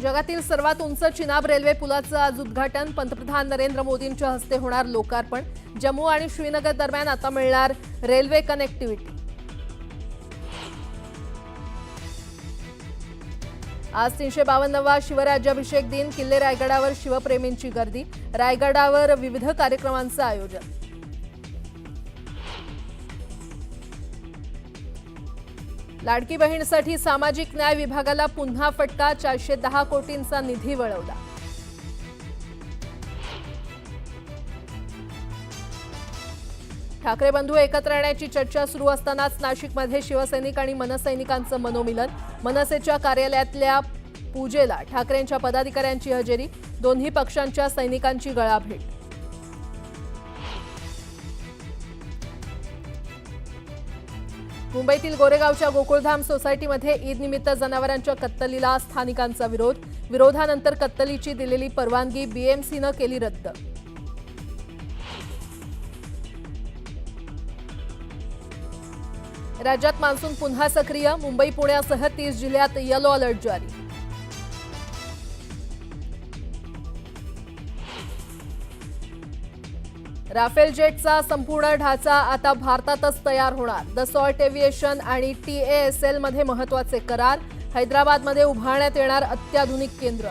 जगातील सर्वात उंच चिनाब रेल्वे पुलाचं आज उद्घाटन पंतप्रधान नरेंद्र मोदींच्या हस्ते होणार लोकार्पण। जम्मू आणि श्रीनगर दरम्यान आता मिळणार रेल्वे कनेक्टिव्हिटी। आज 352वा शिवराज्याभिषेक दिन। किल्ले रायगडावर शिवप्रेमींची गर्दी। रायगडावर विविध कार्यक्रमांचं आयोजन। लाडकी बहीणसाठी सामाजिक न्याय विभागाला पुन्हा फटका। 410 कोटींचा निधी वळवला। ठाकरे बंधू एकत्र येण्याची चर्चा सुरू असतानाच नाशिकमध्ये शिवसैनिक आणि मनसैनिकांचं मनोमिलन। मनसेच्या कार्यालयातल्या पूजेला ठाकरेंच्या पदाधिकाऱ्यांची हजेरी। दोन्ही पक्षांच्या सैनिकांची गळाभेट। मुंबईतील गोरेगावच्या गोकुळधाम सोसायटीमध्ये ईद निमित्त जनावरांच्या कत्तलीला स्थानिकांचा विरोध। विरोधानंतर कत्तलीची दिलेली परवानगी बीएमसीनं केली रद्द। राज्यात मान्सून पुन्हा सक्रिय। मुंबई पुण्यासह 30 जिल्ह्यात येलो अलर्ट जारी। राफेल जेटचा संपूर्ण ढाचा आता भारतातच तयार होणार। दसॉल्ट एव्हिएशन आणि TASL मध्ये महत्त्वाचे करार। हैदराबादमध्ये उभारण्यात येणार अत्याधुनिक केंद्र।